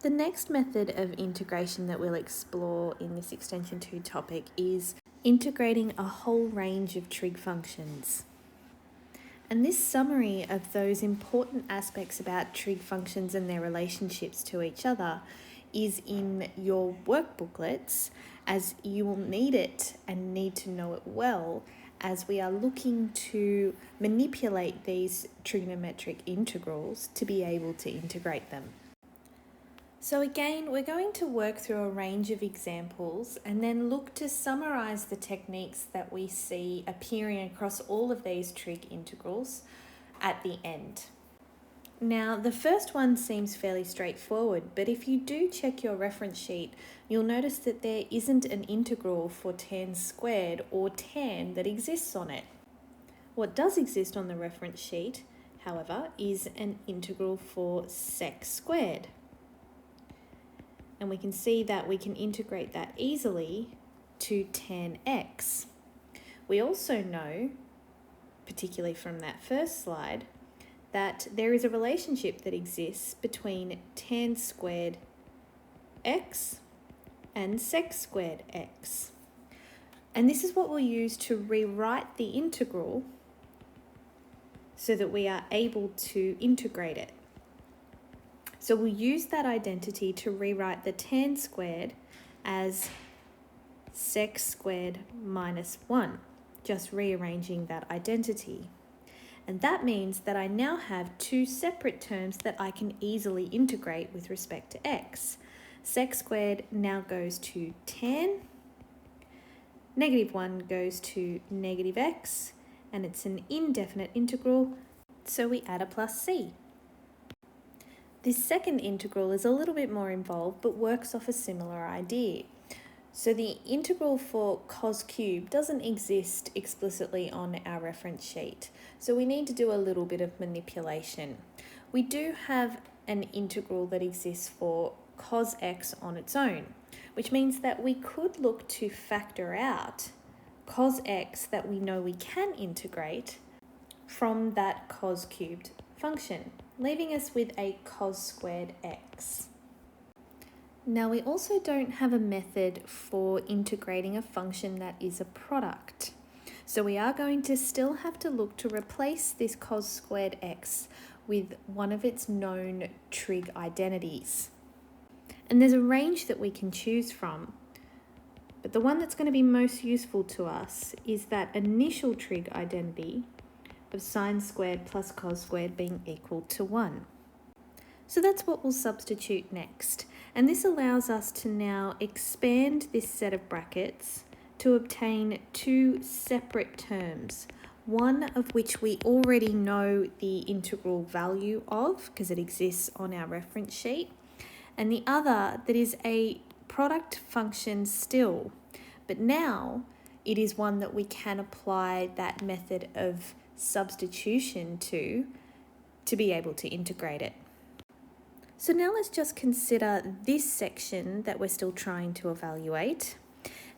The next method of integration that we'll explore in this Extension 2 topic is integrating a whole range of trig functions. And this summary of those important aspects about trig functions and their relationships to each other is in your work booklets, as you will need it and need to know it well as we are looking to manipulate these trigonometric integrals to be able to integrate them. So again, we're going to work through a range of examples and then look to summarise the techniques that we see appearing across all of these trig integrals at the end. Now, the first one seems fairly straightforward, but if you do check your reference sheet, you'll notice that there isn't an integral for tan squared or tan that exists on it. What does exist on the reference sheet, however, is an integral for sec squared. And we can see that we can integrate that easily to tan x. We also know, particularly from that first slide, that there is a relationship that exists between tan squared x and sec squared x. And this is what we'll use to rewrite the integral so that we are able to integrate it. So we'll use that identity to rewrite the tan squared as sec squared minus 1, just rearranging that identity. And that means that I now have two separate terms that I can easily integrate with respect to x. Sec squared now goes to tan, negative 1 goes to negative x, and it's an indefinite integral, so we add a plus c. This second integral is a little bit more involved, but works off a similar idea. So the integral for cos cubed doesn't exist explicitly on our reference sheet, so we need to do a little bit of manipulation. We do have an integral that exists for cos x on its own, which means that we could look to factor out cos x that we know we can integrate from that cos cubed function, leaving us with a cos squared x. Now we also don't have a method for integrating a function that is a product. So we are going to still have to look to replace this cos squared x with one of its known trig identities. And there's a range that we can choose from, but the one that's going to be most useful to us is that initial trig identity of sine squared plus cos squared being equal to 1. So that's what we'll substitute next. And this allows us to now expand this set of brackets to obtain two separate terms, one of which we already know the integral value of because it exists on our reference sheet, and the other that is a product function still, but now it is one that we can apply that method of substitution to be able to integrate it. So now let's just consider this section that we're still trying to evaluate,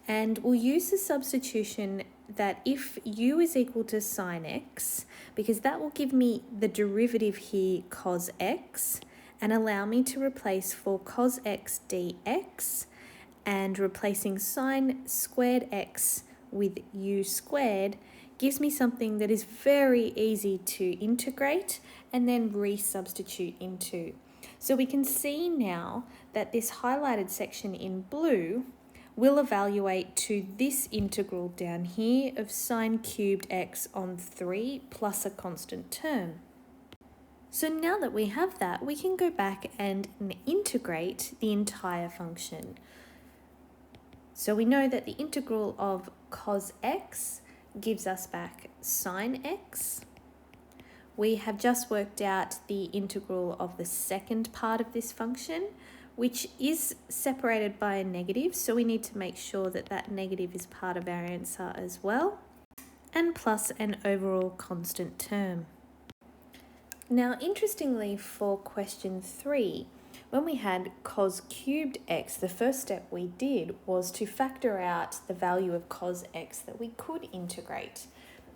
and we'll use the substitution that if u is equal to sine x, because that will give me the derivative here cos x and allow me to replace for cos x dx, and replacing sine squared x with u squared gives me something that is very easy to integrate and then resubstitute into. So we can see now that this highlighted section in blue will evaluate to this integral down here of sine cubed x on 3 plus a constant term. So now that we have that, we can go back and integrate the entire function. So we know that the integral of cos x gives us back sine x. We have just worked out the integral of the second part of this function, which is separated by a negative, so we need to make sure that that negative is part of our answer as well, and plus an overall constant term. Now, interestingly, for question 3, when we had cos cubed x, the first step we did was to factor out the value of cos x that we could integrate.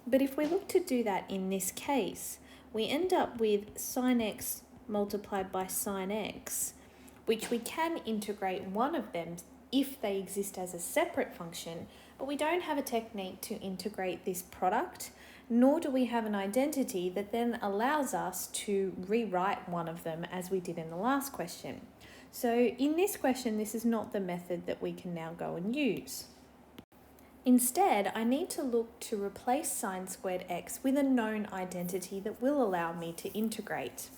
But if we look to do that in this case, we end up with sine x multiplied by sine x, which we can integrate one of them if they exist as a separate function, but we don't have a technique to integrate this product, nor do we have an identity that then allows us to rewrite one of them as we did in the last question. So in this question, this is not the method that we can now go and use. Instead, I need to look to replace sine squared x with a known identity that will allow me to integrate.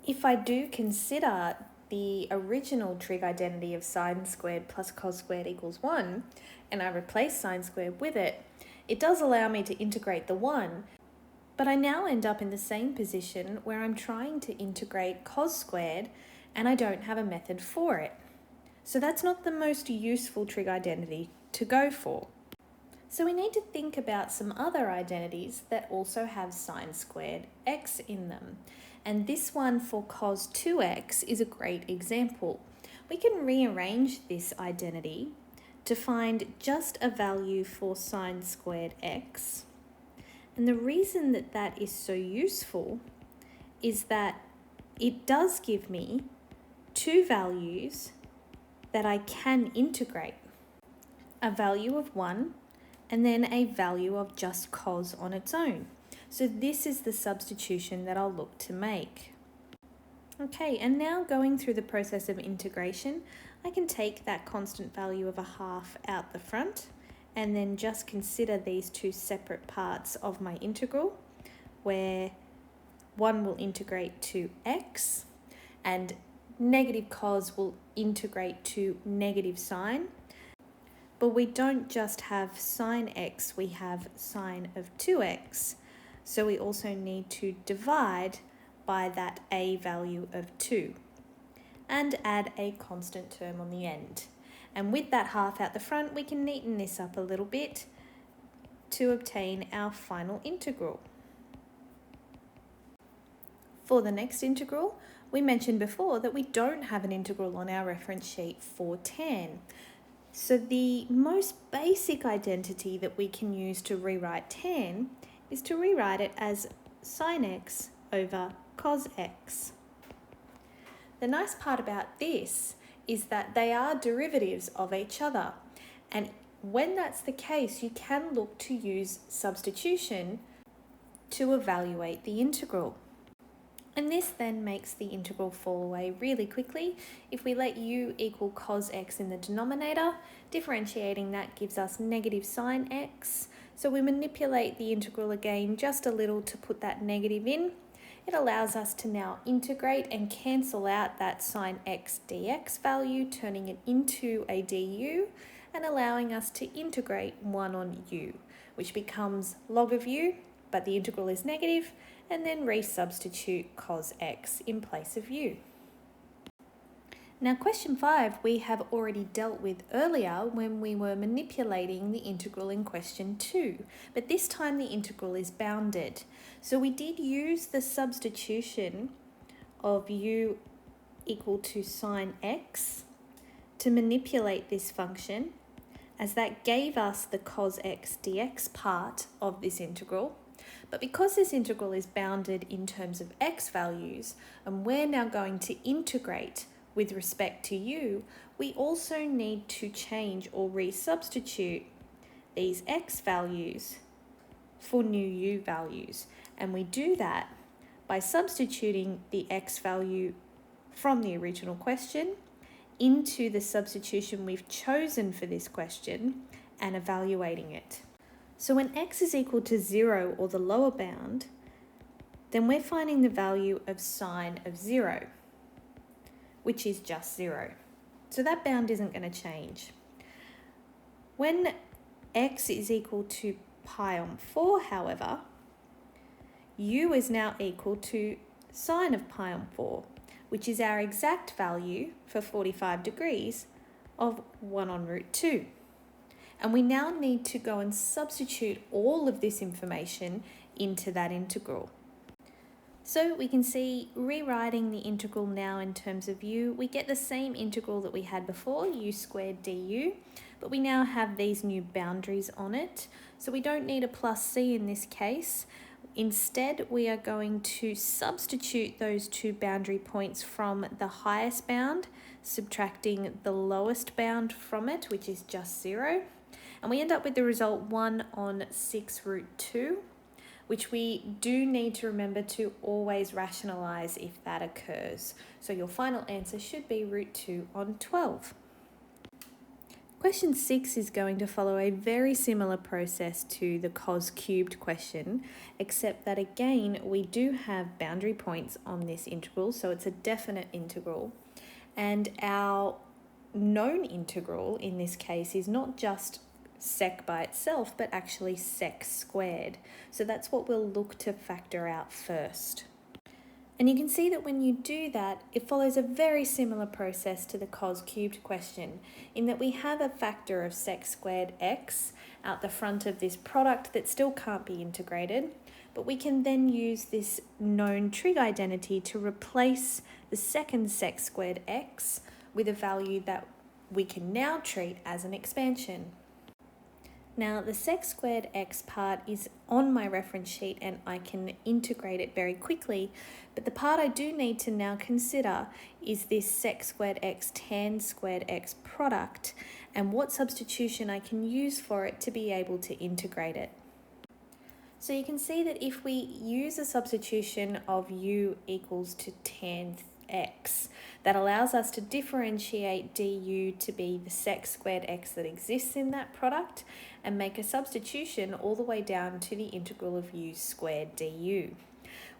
If I do consider the original trig identity of sine squared plus cos squared equals 1, and I replace sine squared with it, it does allow me to integrate the 1, but I now end up in the same position where I'm trying to integrate cos squared and I don't have a method for it. So that's not the most useful trig identity to go for. So we need to think about some other identities that also have sine squared x in them. And this one for cos 2x is a great example. We can rearrange this identity to find just a value for sine squared x. And the reason that that is so useful is that it does give me two values that I can integrate. A value of 1 and then a value of just cos on its own. So this is the substitution that I'll look to make. Okay, and now going through the process of integration, I can take that constant value of a half out the front and then just consider these two separate parts of my integral, where one will integrate to x and negative cos will integrate to negative sine. But we don't just have sine x, we have sine of 2x. So we also need to divide by that a value of 2 and add a constant term on the end. And with that half out the front, we can neaten this up a little bit to obtain our final integral. For the next integral, we mentioned before that we don't have an integral on our reference sheet for tan. So the most basic identity that we can use to rewrite tan is to rewrite it as sine x over cos x. The nice part about this is that they are derivatives of each other, and when that's the case, you can look to use substitution to evaluate the integral. And this then makes the integral fall away really quickly. If we let u equal cos x in the denominator, differentiating that gives us negative sine x. So we manipulate the integral again just a little to put that negative in. It allows us to now integrate and cancel out that sine x dx value, turning it into a du and allowing us to integrate 1 on u, which becomes log of u, but the integral is negative, and then resubstitute cos x in place of u. Now question 5 we have already dealt with earlier when we were manipulating the integral in question 2, but this time the integral is bounded. So we did use the substitution of u equal to sine x to manipulate this function, as that gave us the cos x dx part of this integral. But because this integral is bounded in terms of x values, and we're now going to integrate with respect to u, we also need to change or resubstitute these x values for new u values. And we do that by substituting the x value from the original question into the substitution we've chosen for this question and evaluating it. So when x is equal to 0 or the lower bound, then we're finding the value of sine of 0, which is just 0. So that bound isn't going to change. When x is equal to pi on 4, however, u is now equal to sine of pi on 4, which is our exact value for 45 degrees of 1 on root 2. And we now need to go and substitute all of this information into that integral. So we can see, rewriting the integral now in terms of u, we get the same integral that we had before, u squared du, but we now have these new boundaries on it. So we don't need a plus c in this case. Instead, we are going to substitute those two boundary points from the highest bound, subtracting the lowest bound from it, which is just 0. And we end up with the result 1 on 6 root 2, which we do need to remember to always rationalise if that occurs. So your final answer should be root 2 on 12. Question 6 is going to follow a very similar process to the cos cubed question, except that again we do have boundary points on this integral, so it's a definite integral. And our known integral in this case is not just sec by itself, but actually sec squared. So that's what we'll look to factor out first. And you can see that when you do that, it follows a very similar process to the cos cubed question, in that we have a factor of sec squared x out the front of this product that still can't be integrated, but we can then use this known trig identity to replace the second sec squared x with a value that we can now treat as an expansion. Now, the sec squared x part is on my reference sheet and I can integrate it very quickly, but the part I do need to now consider is this sec squared x tan squared x product and what substitution I can use for it to be able to integrate it. So you can see that if we use a substitution of u equals to tan x, that allows us to differentiate du to be the sec squared x that exists in that product and make a substitution all the way down to the integral of u squared du.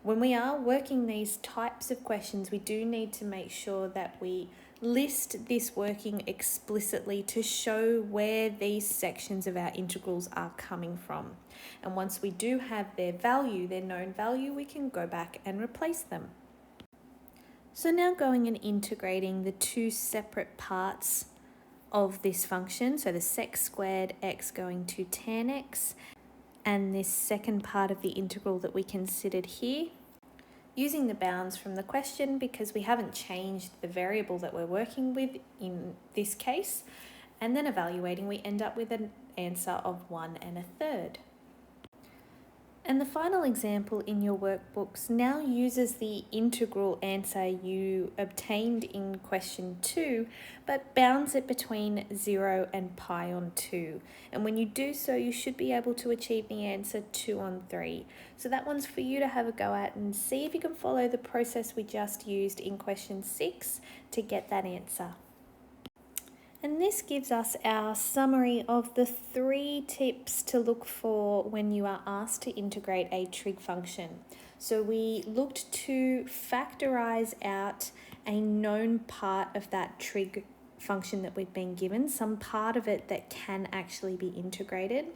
When we are working these types of questions, we do need to make sure that we list this working explicitly to show where these sections of our integrals are coming from. And once we do have their value, their known value, we can go back and replace them. So now going and integrating the two separate parts of this function, so the sec squared x going to tan x, and this second part of the integral that we considered here, using the bounds from the question because we haven't changed the variable that we're working with in this case, and then evaluating, we end up with an answer of 1 1/3. And the final example in your workbooks now uses the integral answer you obtained in question 2, but bounds it between 0 and pi on 2. And when you do so, you should be able to achieve the answer 2 on 3. So that one's for you to have a go at and see if you can follow the process we just used in question 6 to get that answer. And this gives us our summary of the 3 tips to look for when you are asked to integrate a trig function. So we looked to factorize out a known part of that trig function that we've been given, some part of it that can actually be integrated.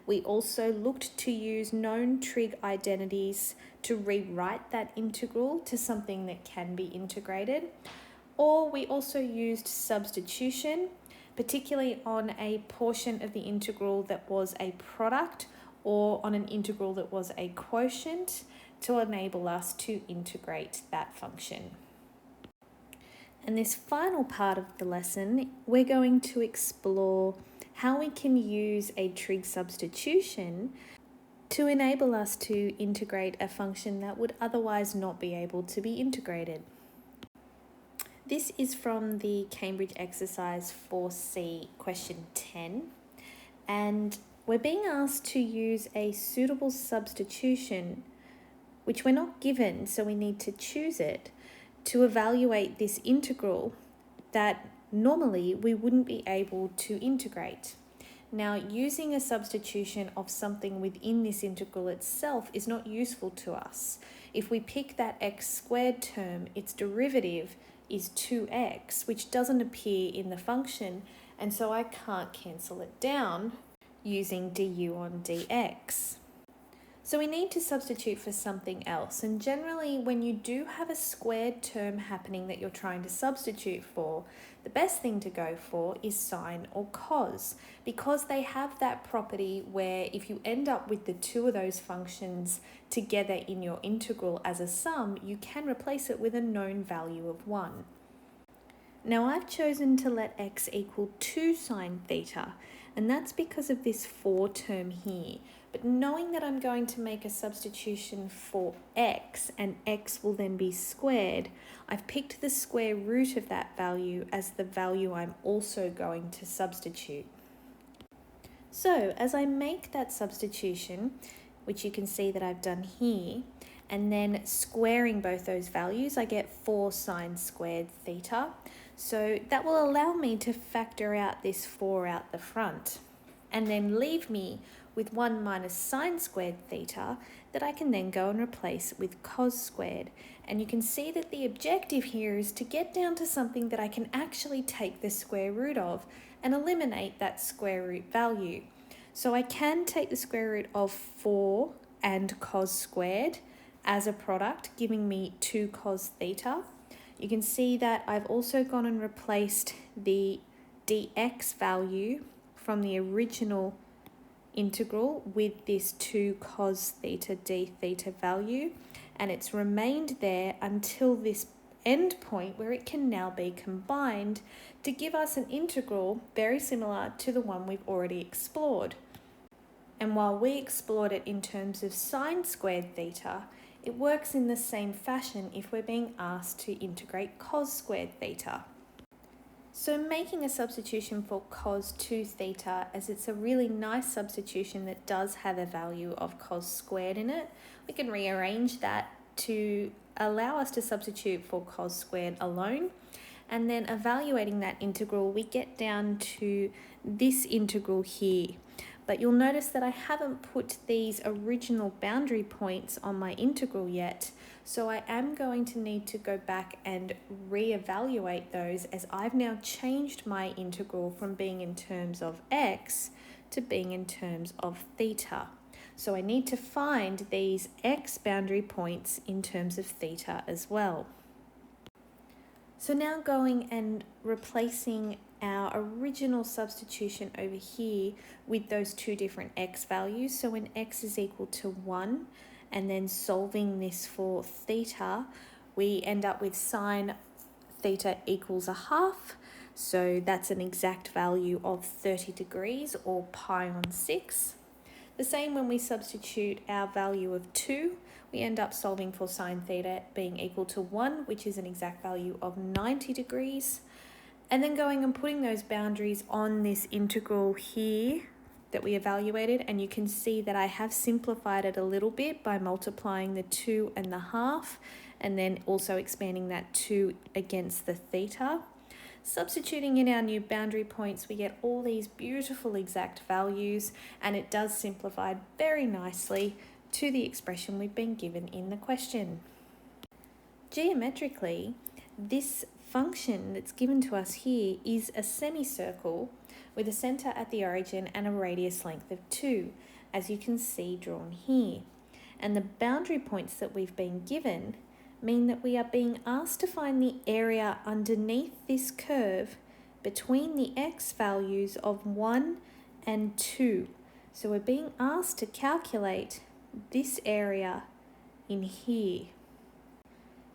We also looked to use known trig identities to rewrite that integral to something that can be integrated. Or we also used substitution, particularly on a portion of the integral that was a product or on an integral that was a quotient to enable us to integrate that function. And this final part of the lesson, we're going to explore how we can use a trig substitution to enable us to integrate a function that would otherwise not be able to be integrated. This is from the Cambridge exercise 4C question 10, and we're being asked to use a suitable substitution, which we're not given, so we need to choose it, to evaluate this integral that normally we wouldn't be able to integrate. Now, using a substitution of something within this integral itself is not useful to us. If we pick that x squared term, its derivative is 2x, which doesn't appear in the function, and so I can't cancel it down using du on dx. So we need to substitute for something else, and generally when you do have a squared term happening that you're trying to substitute for, the best thing to go for is sine or cos, because they have that property where if you end up with the two of those functions together in your integral as a sum, you can replace it with a known value of 1. Now I've chosen to let x equal 2 sine theta, and that's because of this 4 term here. But knowing that I'm going to make a substitution for x, and x will then be squared, I've picked the square root of that value as the value I'm also going to substitute. So as I make that substitution, which you can see that I've done here, and then squaring both those values, I get 4 sine squared theta. So that will allow me to factor out this 4 out the front, and then leave me with 1 minus sine squared theta that I can then go and replace with cos squared. And you can see that the objective here is to get down to something that I can actually take the square root of and eliminate that square root value. So I can take the square root of 4 and cos squared as a product, giving me 2 cos theta. You can see that I've also gone and replaced the dx value from the original integral with this 2 cos theta d theta value, and it's remained there until this end point where it can now be combined to give us an integral very similar to the one we've already explored. And while we explored it in terms of sine squared theta, it works in the same fashion if we're being asked to integrate cos squared theta. So making a substitution for cos 2 theta, as it's a really nice substitution that does have a value of cos squared in it, we can rearrange that to allow us to substitute for cos squared alone. And then evaluating that integral, we get down to this integral here. But you'll notice that I haven't put these original boundary points on my integral yet, so I am going to need to go back and reevaluate those, as I've now changed my integral from being in terms of x to being in terms of theta. So I need to find these x boundary points in terms of theta as well. So now going and replacing our original substitution over here with those 2 different x values. So when x is equal to 1, and then solving this for theta, we end up with sine theta equals a half. So that's an exact value of 30 degrees, or pi on 6. The same when we substitute our value of 2, we end up solving for sine theta being equal to 1, which is an exact value of 90 degrees. And then going and putting those boundaries on this integral here that we evaluated, and you can see that I have simplified it a little bit by multiplying the 2 and the half, and then also expanding that 2 against the theta. Substituting in our new boundary points, we get all these beautiful exact values, and it does simplify very nicely to the expression we've been given in the question. Geometrically, this function that's given to us here is a semicircle with a centre at the origin and a radius length of 2, as you can see drawn here. And the boundary points that we've been given mean that we are being asked to find the area underneath this curve between the x values of 1 and 2. So we're being asked to calculate this area in here.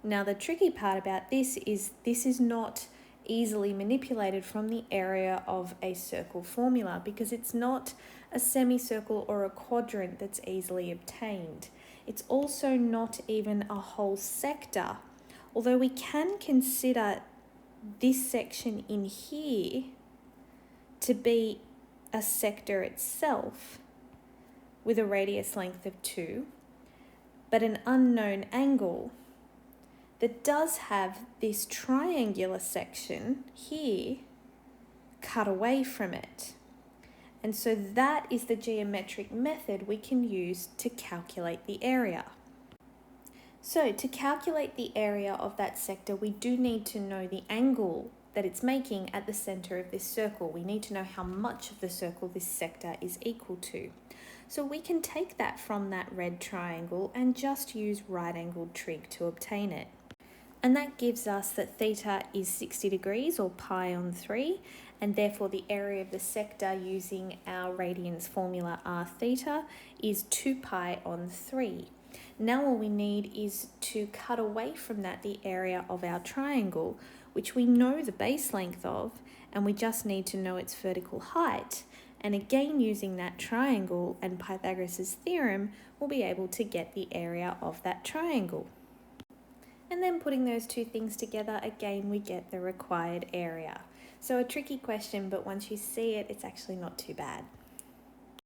Now the tricky part about this is not easily manipulated from the area of a circle formula, because it's not a semicircle or a quadrant that's easily obtained. It's also not even a whole sector, although we can consider this section in here to be a sector itself with a radius length of 2, but an unknown angle that does have this triangular section here cut away from it. And so that is the geometric method we can use to calculate the area. So to calculate the area of that sector, we do need to know the angle that it's making at the center of this circle. We need to know how much of the circle this sector is equal to. So we can take that from that red triangle and just use right-angled trig to obtain it. And that gives us that theta is 60 degrees, or pi on 3, and therefore the area of the sector using our radians formula r theta is 2 pi on 3. Now all we need is to cut away from that the area of our triangle, which we know the base length of, and we just need to know its vertical height. And again, using that triangle and Pythagoras' theorem, we'll be able to get the area of that triangle. And then putting those two things together, again, we get the required area. So a tricky question, but once you see it, it's actually not too bad.